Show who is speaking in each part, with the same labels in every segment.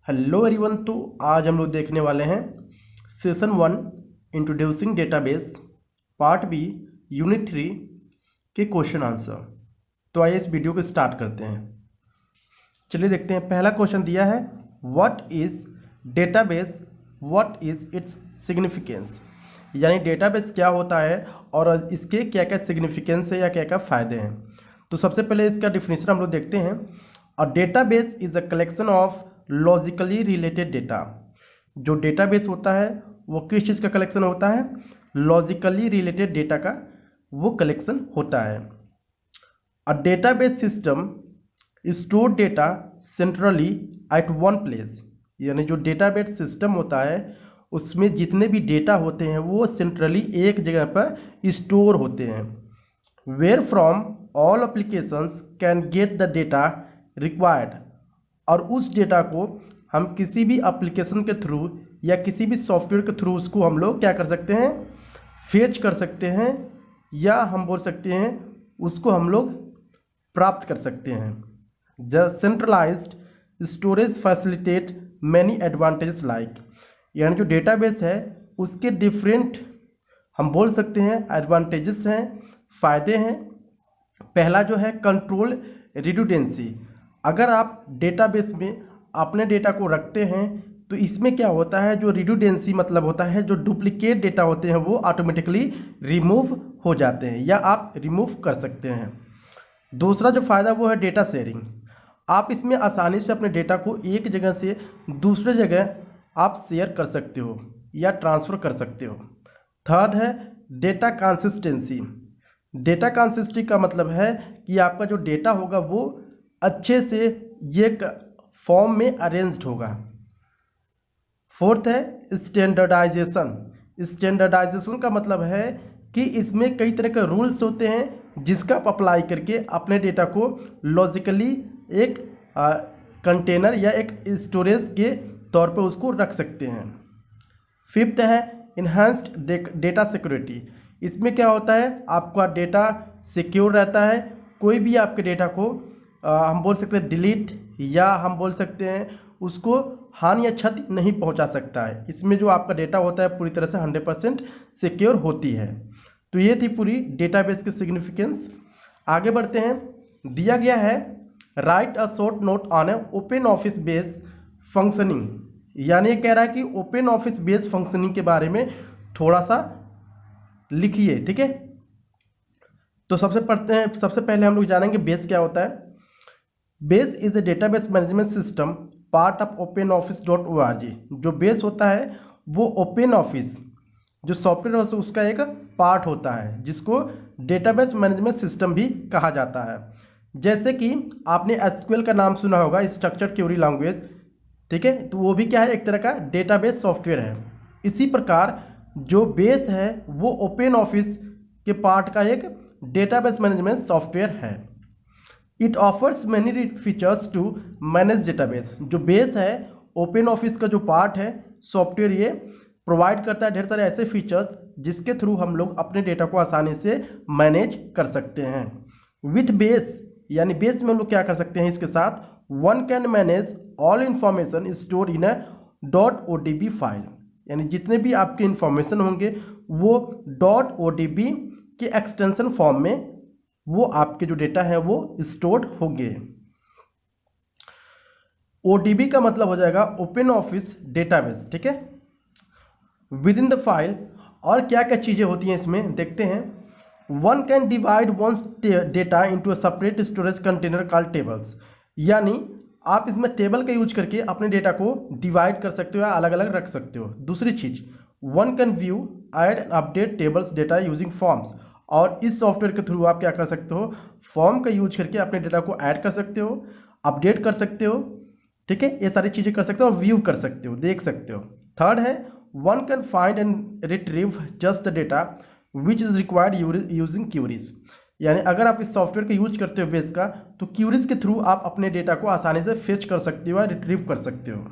Speaker 1: Hello everyone. तो आज हम लोग देखने वाले हैं session 1 introducing database part B unit 3 के क्वेश्चन आंसर। तो आइए इस वीडियो को स्टार्ट करते हैं। चलिए देखते हैं। पहला क्वेश्चन दिया है what is database, what is its significance. यानी डेटाबेस क्या होता है और इसके क्या क्या सिग्निफिकेंस है या क्या क्या फ़ायदे हैं। तो सबसे पहले इसका डिफिनीशन हम लोग देखते हैं। A database is a collection of logically related data. जो डेटाबेस होता है वो किस चीज़ का कलेक्शन होता है? लॉजिकली रिलेटेड डेटा का वो कलेक्शन होता है। A database system store data centrally at one place. यानी जो डेटाबेस सिस्टम होता है उसमें जितने भी डेटा होते हैं वो सेंट्रली एक जगह पर स्टोर होते हैं। Where from all applications can get the data required. और उस डेटा को हम किसी भी एप्लीकेशन के थ्रू या किसी भी सॉफ्टवेयर के थ्रू उसको हम लोग क्या कर सकते हैं? फेच कर सकते हैं, या हम बोल सकते हैं उसको हम लोग प्राप्त कर सकते हैं। The centralised storage facilitate many advantages like. यानी जो डेटाबेस है उसके डिफरेंट हम बोल सकते हैं एडवांटेजेस हैं, फ़ायदे हैं। पहला जो है कंट्रोल रिडंडेंसी। अगर आप डेटाबेस में अपने डेटा को रखते हैं तो इसमें क्या होता है, जो रिडंडेंसी मतलब होता है जो डुप्लीकेट डेटा होते हैं वो ऑटोमेटिकली रिमूव हो जाते हैं या आप रिमूव कर सकते हैं। दूसरा जो फ़ायदा वो है डेटा शेयरिंग। आप इसमें आसानी से अपने डेटा को एक जगह से दूसरे जगह आप शेयर कर सकते हो या ट्रांसफ़र कर सकते हो। थर्ड है डेटा कंसिस्टेंसी। डेटा कंसिस्टेंसी का मतलब है कि आपका जो डेटा होगा वो अच्छे से एक फॉर्म में अरेंज्ड होगा। फोर्थ है स्टैंडर्डाइजेशन। स्टैंडर्डाइजेशन का मतलब है कि इसमें कई तरह के रूल्स होते हैं जिसका आप अप्लाई करके अपने डेटा को लॉजिकली एक कंटेनर या एक स्टोरेज के तौर पे उसको रख सकते हैं। फिफ्थ है इन्हांस्ड डेटा सिक्योरिटी। इसमें क्या होता है, आपका डेटा सिक्योर रहता है। कोई भी आपके डेटा को हम बोल सकते हैं डिलीट, या हम बोल सकते हैं उसको हानि या क्षति नहीं पहुंचा सकता है। इसमें जो आपका डेटा होता है पूरी तरह से 100% सिक्योर होती है। तो ये थी पूरी डेटाबेस की सिग्निफिकेंस। आगे बढ़ते हैं। दिया गया है right a short note on A open office base functioning. यानी ये कह रहा है कि ओपन ऑफिस बेस फंक्शनिंग के बारे में थोड़ा सा लिखिए। ठीक है, तो सबसे पहले हम लोग जानेंगे बेस क्या होता है। Base is a database management system part of OpenOffice.org। जो बेस होता है वो ओपन ऑफिस जो सॉफ्टवेयर है उसका एक पार्ट होता है जिसको डेटाबेस मैनेजमेंट सिस्टम भी कहा जाता है। जैसे कि आपने SQL का नाम सुना होगा, स्ट्रक्चर्ड क्वेरी लैंग्वेज। ठीक है, तो वो भी क्या है, एक तरह का डेटाबेस सॉफ्टवेयर है। इसी प्रकार जो बेस है वो ओपन ऑफिस के पार्ट का एक डेटाबेस मैनेजमेंट सॉफ्टवेयर है। It offers many features to manage database. जो बेस है ओपन ऑफिस का जो पार्ट है सॉफ्टवेयर, ये प्रोवाइड करता है ढेर सारे ऐसे फीचर्स जिसके थ्रू हम लोग अपने डेटा को आसानी से मैनेज कर सकते हैं। विथ बेस यानी बेस में हम लोग क्या कर सकते हैं, इसके साथ one can manage all information store in a .odb file. यानी जितने भी आपके इंफॉर्मेशन होंगे वो .odb के एक्सटेंशन फॉर्म में वो आपके जो डेटा है वो स्टोर्ड होंगे। ODB का मतलब हो जाएगा ओपन ऑफिस डेटाबेस। ठीक है, विद इन द फाइल। और क्या क्या चीज़ें होती हैं इसमें देखते हैं। One can divide one's data into a separate storage container called tables. यानी आप इसमें टेबल का यूज करके अपने डेटा को डिवाइड कर सकते हो या अलग अलग रख सकते हो। दूसरी चीज, one can view add and update tables data using forms. और इस सॉफ्टवेयर के थ्रू आप क्या कर सकते हो, फॉर्म का यूज करके अपने डेटा को ऐड कर सकते हो, अपडेट कर सकते हो। ठीक है, ये सारी चीज़ें कर सकते हो और व्यू कर सकते हो, देख सकते हो। थर्ड है one can find and retrieve just the data which is required using queries. यानी अगर आप इस सॉफ्टवेयर का यूज करते हो बेस का, तो क्यूरीज के थ्रू आप अपने डेटा को आसानी से फेच कर सकते हो या रिट्रीव कर सकते हो।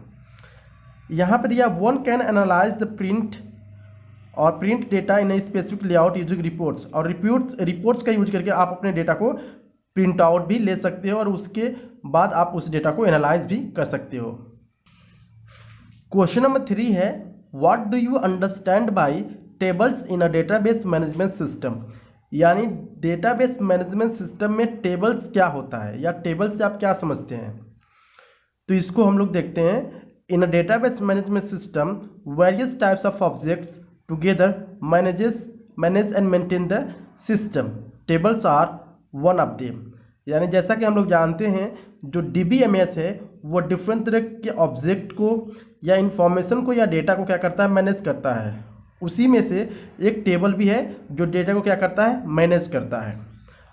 Speaker 1: यहाँ पर दिया one can analyse the print data in a specific layout using reports. और रिपोर्ट्स का यूज करके आप अपने डेटा को प्रिंट आउट भी ले सकते हो और उसके बाद आप उस डेटा को एनालाइज भी कर सकते हो। क्वेश्चन नंबर 3 है, what do you understand by tables in a database management system. यानी डेटाबेस मैनेजमेंट सिस्टम में टेबल्स क्या होता है, या टेबल्स से आप क्या समझते हैं। तो इसको हम लोग देखते हैं। In a database management system various types of objects together manage and maintain the system. Tables are one of them. यानी जैसा कि हम लोग जानते हैं, जो DBMS है वो डिफरेंट तरह के ऑब्जेक्ट को या इंफॉर्मेशन को या डेटा को क्या करता है, मैनेज करता है। उसी में से एक टेबल भी है जो डेटा को क्या करता है, मैनेज करता है।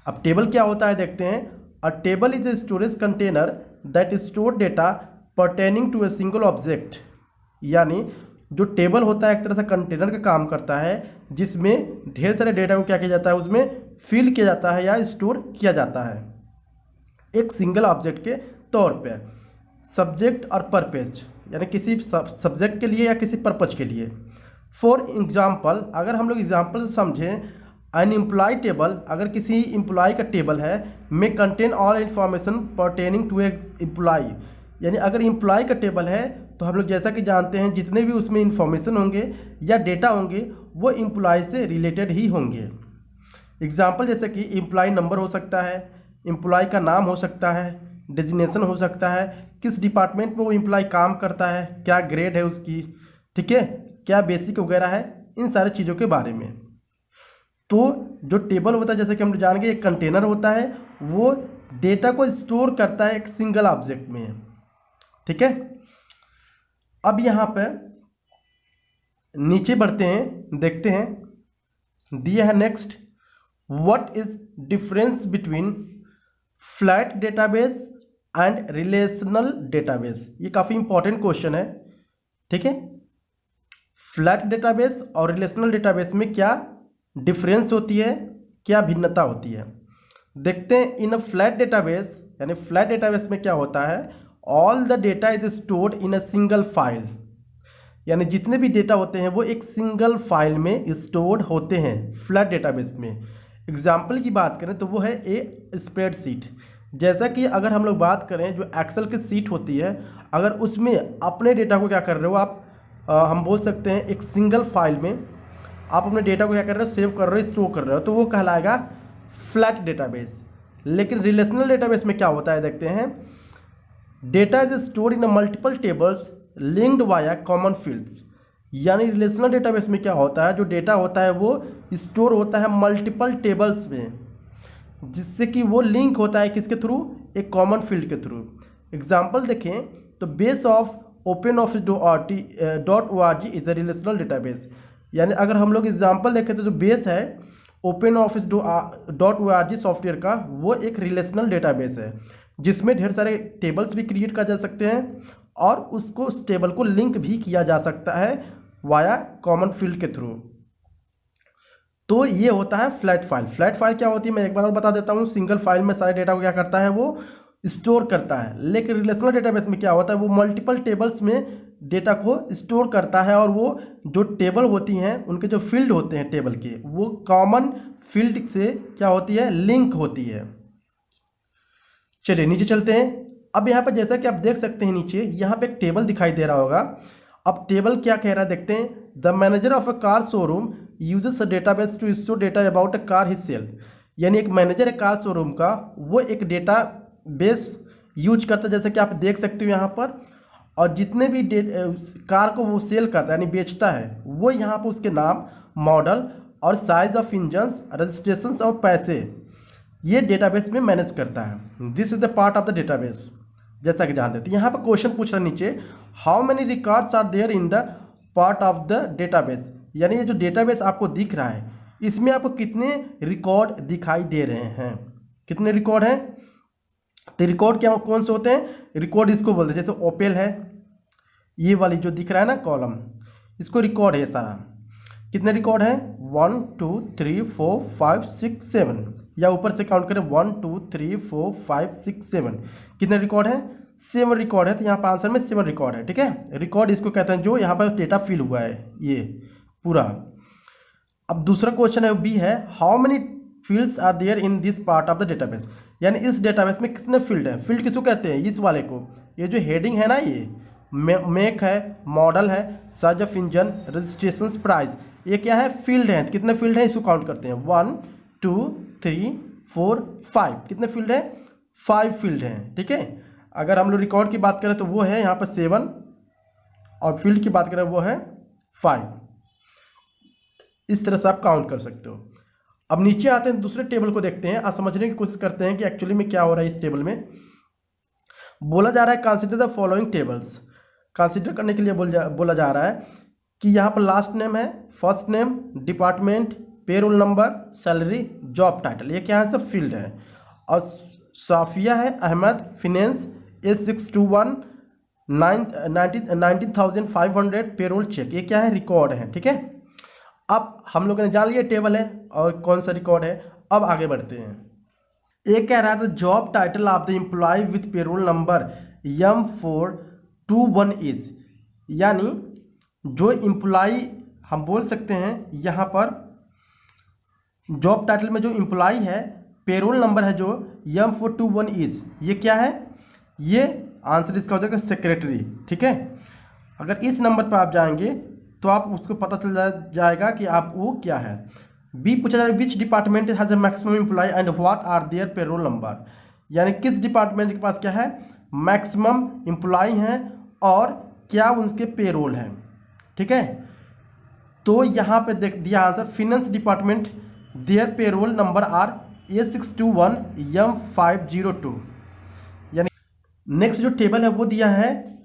Speaker 1: अब टेबल क्या होता है देखते हैं। A table is a storage container that store data pertaining to a single object. यानी जो टेबल होता है एक तरह से कंटेनर का काम करता है, जिसमें ढेर सारे डेटा को क्या किया जाता है, उसमें फिल किया जाता है या स्टोर किया जाता है एक सिंगल ऑब्जेक्ट के तौर पे। सब्जेक्ट और पर्पज, यानी किसी सब्जेक्ट के लिए या किसी पर्पज के लिए। फॉर एग्जाम्पल, अगर हम लोग एग्जाम्पल से समझें, एन एम्प्लॉय टेबल, अगर किसी एम्प्लॉय का टेबल है, में contain all information pertaining to a employee. यानी अगर एम्प्लॉय का टेबल है तो हम लोग जैसा कि जानते हैं जितने भी उसमें इंफॉर्मेशन होंगे या डेटा होंगे वो एम्प्लॉय से रिलेटेड ही होंगे। एग्जाम्पल जैसे कि एम्प्लॉय नंबर हो सकता है, एम्प्लॉय का नाम हो सकता है, डेजिग्नेशन हो सकता है, किस डिपार्टमेंट में वो एम्प्लॉय काम करता है, क्या ग्रेड है उसकी, ठीक है, क्या बेसिक वगैरह है, इन सारी चीज़ों के बारे में। तो जो टेबल होता है जैसे कि हम जान गए, एक कंटेनर होता है, वो डेटा को स्टोर करता है एक सिंगल ऑब्जेक्ट में, ठीक है। अब यहाँ पे नीचे बढ़ते हैं, देखते हैं दिया है next, what is difference between flat database and relational database. ये काफ़ी इंपॉर्टेंट क्वेश्चन है, ठीक है। फ्लैट डेटाबेस और रिलेशनल डेटाबेस में क्या डिफरेंस होती है, क्या भिन्नता होती है, देखते हैं। इन अ फ्लैट डेटाबेस, यानी फ्लैट डेटाबेस में क्या होता है, all the data is stored in a single file. यानी जितने भी डेटा होते हैं वो एक सिंगल फाइल में स्टोर्ड होते हैं फ्लैट डेटाबेस में। एग्जाम्पल की बात करें तो वो है ए स्प्रेडशीट। जैसा कि अगर हम लोग बात करें जो एक्सेल की सीट होती है, अगर उसमें अपने डेटा को क्या कर रहे हो आप, हम बोल सकते हैं एक सिंगल फाइल में आप अपने डेटा को क्या कर रहे हो, सेव कर रहे हो, स्टोर कर रहे हो, तो वो कहलाएगा फ्लैट डेटाबेस। लेकिन रिलेशनल डेटाबेस में क्या होता है देखते हैं, data is stored in multiple tables linked via common fields. यानी रिलेशनल डेटाबेस में क्या होता है, जो डेटा होता है वो स्टोर होता है मल्टीपल टेबल्स में, जिससे कि वो लिंक होता है किसके थ्रू, एक कॉमन फील्ड के थ्रू। एग्जाम्पल देखें तो base of OpenOffice.org is a relational database. यानी अगर हम लोग एग्जाम्पल देखें तो जो बेस है OpenOffice.org सॉफ्टवेयर का, वो एक रिलेशनल डेटाबेस है जिसमें ढेर सारे टेबल्स भी क्रिएट कर जा सकते हैं और उसको उस टेबल को लिंक भी किया जा सकता है वाया कॉमन फील्ड के थ्रू। तो ये होता है फ्लैट फाइल। फ्लैट फाइल क्या होती है मैं एक बार और बता देता हूँ, सिंगल फाइल में सारे डेटा को क्या करता है, वो स्टोर करता है। लेकिन रिलेशनल डेटाबेस में क्या होता है, वो मल्टीपल टेबल्स में डेटा को स्टोर करता है और वो जो टेबल होती हैं उनके जो फील्ड होते हैं टेबल के, वो कॉमन फील्ड से क्या होती है, लिंक होती है। चलिए नीचे चलते हैं। अब यहाँ पर जैसा कि आप देख सकते हैं नीचे यहाँ पे एक टेबल दिखाई दे रहा होगा। अब टेबल क्या कह रहा है देखते हैं। The manager of a car showroom uses a database to store data about a car he sell. यानी एक मैनेजर है कार शोरूम का, वो एक डेटा बेस यूज करता है, जैसे कि आप देख सकते हो यहाँ पर। और जितने भी कार को वो सेल करता है यानी बेचता है, वो यहाँ पर उसके नाम, मॉडल और साइज ऑफ इंजन्स, रजिस्ट्रेशन और पैसे ये डेटाबेस में मैनेज करता है। This is the part of the database. जैसा कि जानते थे, यहाँ पर क्वेश्चन पूछ रहा है नीचे, how many records are there in the part of the database. यानी ये जो डेटाबेस आपको दिख रहा है इसमें आपको कितने रिकॉर्ड दिखाई दे रहे हैं, कितने रिकॉर्ड हैं। तो रिकॉर्ड क्या कौन से होते हैं, रिकॉर्ड इसको बोलते हैं, जैसे ओपेल है, ये वाली जो दिख रहा है ना कॉलम, इसको रिकॉर्ड है सारा। कितने रिकॉर्ड हैं, 1 2 3 4 5 6 7, या ऊपर से काउंट करें 1 2 3 4 5 6 7, कितने रिकॉर्ड हैं, 7 रिकॉर्ड है। तो यहाँ पर आंसर में 7 रिकॉर्ड है, ठीक है। रिकॉर्ड इसको कहते हैं जो यहाँ पर डेटा फिल हुआ है ये पूरा। अब दूसरा क्वेश्चन है बी है, how many fields are there in this part of the database. यानी इस डेटाबेस में कितने फील्ड है। फील्ड किसको कहते हैं, इस वाले को, ये जो हेडिंग है ना, ये मेक है, मॉडल है, size of engine, registration price. ये क्या है? फील्ड है। कितने फील्ड हैं इसको काउंट करते हैं। 1 2 3 4 5। कितने फील्ड है? 5 फील्ड हैं। ठीक है, अगर हम लोग रिकॉर्ड की बात करें तो वो है यहाँ पर 7 और फील्ड की बात करें वो है 5। इस तरह से आप काउंट कर सकते हो। अब नीचे आते हैं, दूसरे टेबल को देखते हैं और समझने की कोशिश करते हैं कि एक्चुअली में क्या हो रहा है। इस टेबल में बोला जा रहा है consider the following tables. Consider करने के लिए बोला जा रहा है कि यहाँ पर लास्ट नेम है, first name, department, payroll number, salary, job title. ये क्या है? सब फील्ड है। और साफिया है Ahmad, finance, A621 19,500 payroll check. ये क्या है? रिकॉर्ड है। ठीक है, अब हम लोगों ने जान लिया टेबल है और कौन सा रिकॉर्ड है। अब आगे बढ़ते हैं। एक कह रहा है तो job title of the employee with payroll number M421 is, यानी जो एम्प्लॉय हम बोल सकते हैं यहाँ पर जॉब टाइटल में जो एम्प्लॉय है, पेरोल नंबर है जो M421 इज, ये क्या है? ये आंसर इसका हो जाएगा सेक्रेटरी। ठीक है, अगर इस नंबर पर आप जाएंगे तो आप उसको पता चल जाएगा कि आप वो क्या है। बी पूछा जा रहा है which department has a maximum employee and what are their payroll number, यानी किस डिपार्टमेंट के पास क्या है? मैक्सिमम एम्प्लॉय हैं और क्या उनके पेरोल हैं। ठीक है, तो यहाँ पे देख दिया answer finance department, their payroll number are A621 M502। यानी नेक्स्ट जो टेबल है वो दिया है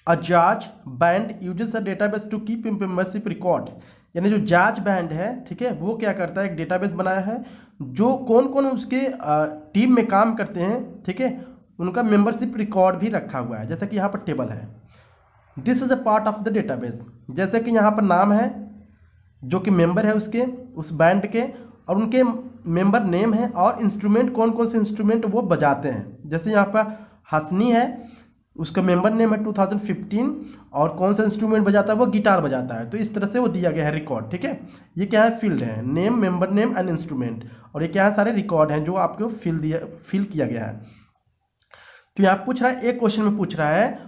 Speaker 1: a jazz band uses a database to keep membership record, यानी जो जज बैंड है, ठीक है, वो क्या करता है? एक डेटाबेस बनाया है जो कौन कौन उसके टीम में काम करते हैं, ठीक है, उनका मेंबरशिप रिकॉर्ड भी रखा हुआ है। जैसा कि यहाँ पर टेबल है, this is a part of the database. जैसे कि यहाँ पर नाम है जो कि मेंबर है उसके, उस बैंड के, और उनके मेंबर नेम है और इंस्ट्रूमेंट कौन कौन से इंस्ट्रूमेंट वो बजाते हैं। जैसे यहाँ पर हसनी है, उसका मेंबर नेम है 2015 और कौन सा इंस्ट्रूमेंट बजाता है? वो गिटार बजाता है। तो इस तरह से वो दिया गया है रिकॉर्ड। ठीक है, ये क्या है? फील्ड है, name, member name and instrument, और ये क्या है? सारे रिकॉर्ड हैं जो आपको फिल किया गया है। तो यहाँ पूछ रहा है, एक क्वेश्चन में पूछ रहा है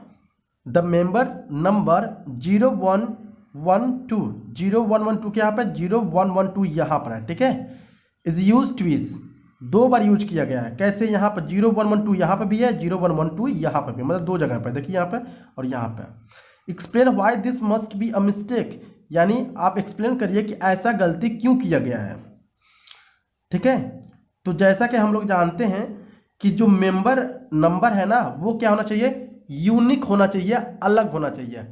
Speaker 1: द मेंबर नंबर 0112 के यहाँ पर 0112 यहाँ पर है। ठीक है, is use twice, 2 bar use किया गया है। कैसे? यहाँ पर 0112 यहाँ पर भी है, 0112 यहाँ पर भी, मतलब 2 जगह पर। देखिए यहाँ पर और यहाँ पर। Explain why this must be a mistake, यानी आप एक्सप्लेन करिए कि ऐसा गलती क्यों किया गया है। ठीक है, तो जैसा कि हम लोग जानते हैं कि जो मेंबर नंबर है ना, वो क्या होना चाहिए? यूनिक होना चाहिए, अलग होना चाहिए।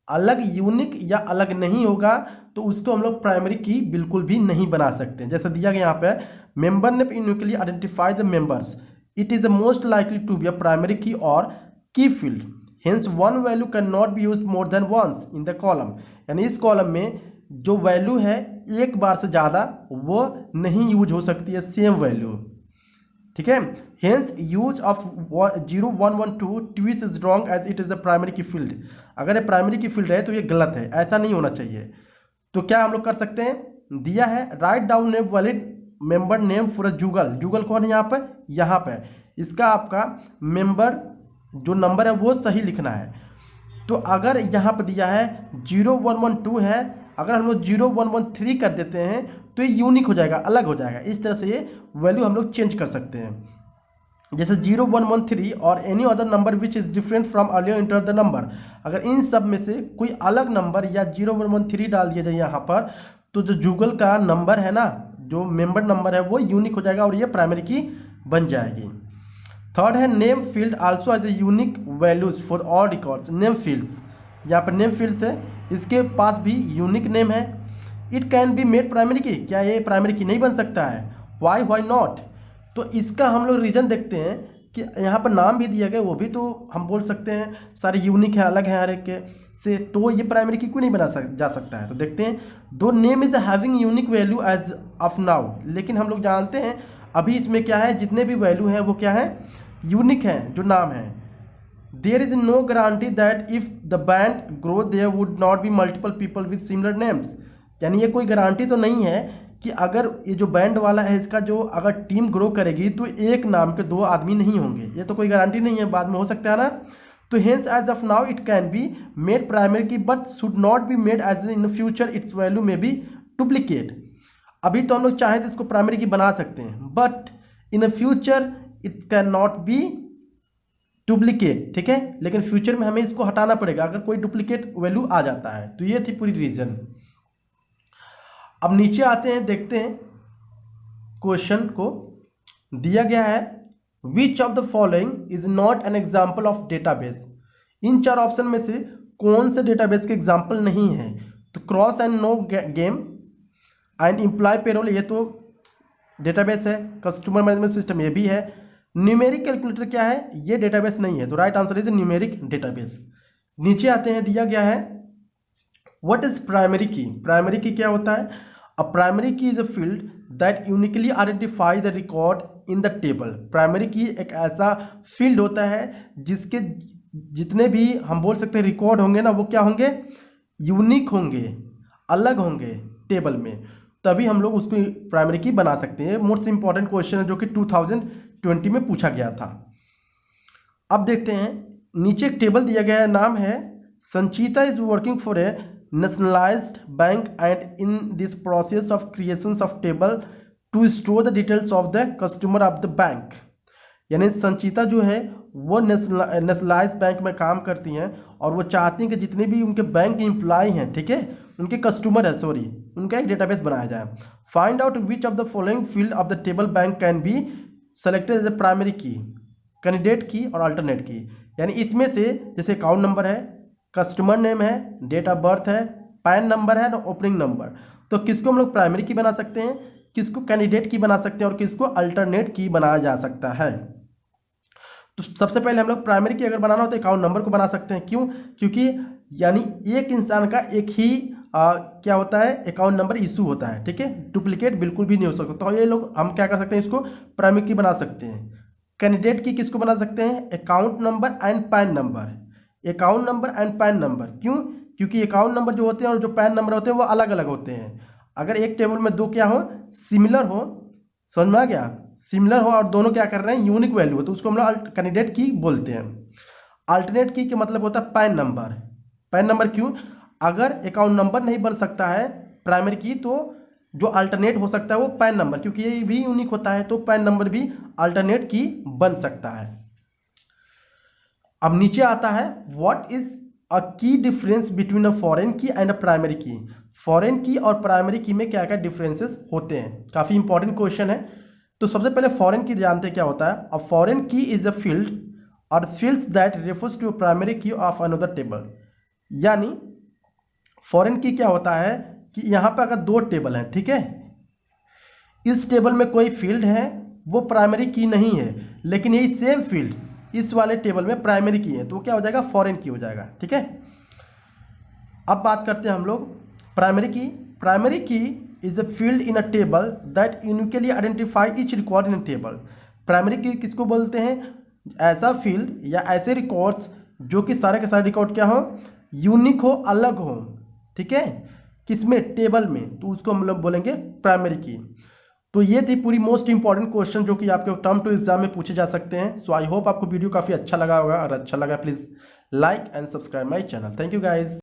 Speaker 1: अलग, यूनिक या अलग नहीं होगा तो उसको हम लोग प्राइमरी की बिल्कुल भी नहीं बना सकते। जैसे दिया गया यहाँ पे, मेंबर ने uniquely identify the members, it is the most likely to be a primary key or key field, hence one value can not be used more than once in the column, यानी इस column में जो value है एक बार से ज़्यादा वो नहीं यूज हो सकती है, सेम वैल्यू। ठीक है, hence use of 0112 twice is wrong as it is the primary key field. अगर ये प्राइमरी की फील्ड है तो ये गलत है, ऐसा नहीं होना चाहिए। तो क्या हम लोग कर सकते हैं? दिया है write down a valid member name for a Jugal. Jugal कौन है यहाँ पर? यहाँ पर इसका आपका मेंबर जो नंबर है वो सही लिखना है। तो अगर यहाँ पर दिया है 0112 है, अगर हम लोग 0113 कर देते हैं तो ये यूनिक हो जाएगा, अलग हो जाएगा। इस तरह से ये वैल्यू हम लोग चेंज कर सकते हैं। जैसे 0113 और any other number which is different from earlier enter the number, अगर इन सब में से कोई अलग नंबर या 0113 डाल दिया जाए यहाँ पर, तो जो जुगल का नंबर है ना, जो मेंबर नंबर है वो यूनिक हो जाएगा और ये प्राइमरी की बन जाएगी। थर्ड है name field also has a unique values for all records. Name fields, यहाँ पर नेम फील्ड्स है, इसके पास भी यूनिक नेम है। It can be made primary key, क्या ये प्राइमरी की नहीं बन सकता है? Why not? तो इसका हम लोग रीज़न देखते हैं कि यहाँ पर नाम भी दिया गया, वो भी तो हम बोल सकते हैं सारे यूनिक है, अलग है हर एक के से, तो ये प्राइमरी की क्यों नहीं बना जा सकता है? तो देखते हैं, दो name is having unique value as of now, लेकिन हम लोग जानते हैं अभी इसमें क्या है, जितने भी वैल्यू हैं वो क्या है? यूनिक हैं जो नाम है। There is no guarantee that if the band grow there would not be multiple people with similar names, यानी ये कोई गारंटी तो नहीं है कि अगर ये जो बैंड वाला है इसका जो अगर टीम ग्रो करेगी तो एक नाम के 2 आदमी नहीं होंगे, ये तो कोई गारंटी नहीं है, बाद में हो सकता है ना। तो hence as of now it can be made primary key but should not be made as in future its value may be duplicate. अभी तो हम लोग चाहें तो इसको प्राइमरी की बना सकते हैं, but in future it can not B duplicate, ठीक है। लेकिन फ्यूचर में हमें इसको हटाना पड़ेगा अगर कोई डुप्लीकेट वैल्यू आ जाता है। तो ये थी पूरी रीजन। अब नीचे आते हैं, देखते हैं क्वेश्चन को। दिया गया है which of the following is not an example of database. इन चार ऑप्शन में से कौन से डेटाबेस के एग्जाम्पल नहीं है। तो cross and no game and employee payroll, ये तो डेटाबेस है। कस्टमर मैनेजमेंट सिस्टम, ये भी है। न्यूमेरिक कैलकुलेटर क्या है, ये डेटाबेस नहीं है। तो right answer is numeric database. नीचे आते हैं, दिया गया है व्हाट इज प्राइमरी की। प्राइमरी की क्या होता है। अ प्राइमरी की is a field that uniquely identify the record in the table. Primary की एक ऐसा फील्ड होता है जिसके जितने भी हम बोल सकते हैं रिकॉर्ड होंगे ना, वो क्या होंगे, यूनिक होंगे, अलग होंगे टेबल में, तभी हम लोग उसको प्राइमरी की बना सकते हैं। मोस्ट इंपॉर्टेंट क्वेश्चन है जो कि 2020 में पूछा गया था। अब देखते हैं, नीचे एक टेबल दिया गया है, नाम है Sanchita is working for a nationalised bank and in this process of creation of table to store the details of the customer of the bank. यानी संचिता जो है वो नेशनलाइज्ड बैंक में काम करती हैं और वो चाहती हैं कि जितने भी उनके बैंक के एम्प्लॉय हैं, ठीक है, उनके कस्टमर है, सॉरी, उनका एक डेटाबेस बनाया जाए। Find out which of the following field of the table bank can be selected as a primary key, candidate key or alternate key. यानी इसमें से जैसे अकाउंट नंबर है, कस्टमर नेम है, डेट ऑफ बर्थ है, PAN number है और opening number, तो किसको हम लोग प्राइमरी की बना सकते हैं, किसको कैंडिडेट की बना सकते हैं और किसको अल्टरनेट की बनाया जा सकता है। तो सबसे पहले हम लोग प्राइमरी की अगर बनाना हो तो अकाउंट नंबर को बना सकते हैं। क्यों, क्योंकि यानी एक इंसान का एक ही क्या होता है, अकाउंट नंबर इशू होता है, ठीक है, डुप्लीकेट बिल्कुल भी नहीं हो सकता। तो ये लोग हम क्या कर सकते हैं, इसको प्राइमरी की बना सकते हैं। कैंडिडेट की किसको बना सकते हैं, account number and pan number, account number and pan number. क्यों, क्योंकि अकाउंट नंबर जो होते हैं और जो पैन नंबर होते हैं वो अलग अलग होते हैं। अगर एक टेबल में दो क्या हो, सिमिलर हो, समझ में आ गया, सिमिलर हो और दोनों क्या कर रहे हैं, यूनिक वैल्यू हो, तो उसको हम लोग कैंडिडेट की बोलते हैं। अल्टरनेट की मतलब होता है पैन नंबर। पैन नंबर क्यों, अगर अकाउंट नंबर नहीं बन सकता है प्राइमरी की, तो जो अल्टरनेट हो सकता है वो पैन नंबर, क्योंकि ये भी यूनिक होता है, तो पैन नंबर भी अल्टरनेट की बन सकता है। अब नीचे आता है व्हाट इज अ की डिफरेंस बिटवीन अ फॉरेन की एंड अ प्राइमरी की। फॉरेन की और प्राइमरी की में क्या क्या डिफरेंसेस होते हैं, काफ़ी इंपॉर्टेंट क्वेश्चन है। तो सबसे पहले फॉरेन की जानते हैं क्या होता है। A foreign key is a field or fields that refers to a primary key of another table. यानी फॉरेन की क्या होता है कि यहाँ पर अगर दो टेबल हैं, ठीक है, इस टेबल में कोई फील्ड है वो प्राइमरी की नहीं है, लेकिन यही सेम फील्ड इस वाले टेबल में प्राइमरी की है, तो क्या हो जाएगा, फॉरेन की हो जाएगा, ठीक है। अब बात करते हैं हम लोग प्राइमरी की। प्राइमरी की is a field in a table that uniquely identify each record in a table. Primary की किसको बोलते हैं, ऐसा फील्ड या ऐसे रिकॉर्ड्स जो कि सारे के सारे रिकॉर्ड क्या हो, यूनिक हो, अलग हो, ठीक है, किसमें, टेबल में, तो उसको हम लोग बोलेंगे प्राइमरी की। तो ये थी पूरी मोस्ट इंपॉर्टेंट क्वेश्चन जो कि आपके टर्म टू एग्जाम में पूछे जा सकते हैं। सो आई होप आपको वीडियो काफ़ी अच्छा लगा होगा, और अच्छा लगा please like and subscribe my channel. Thank you guys.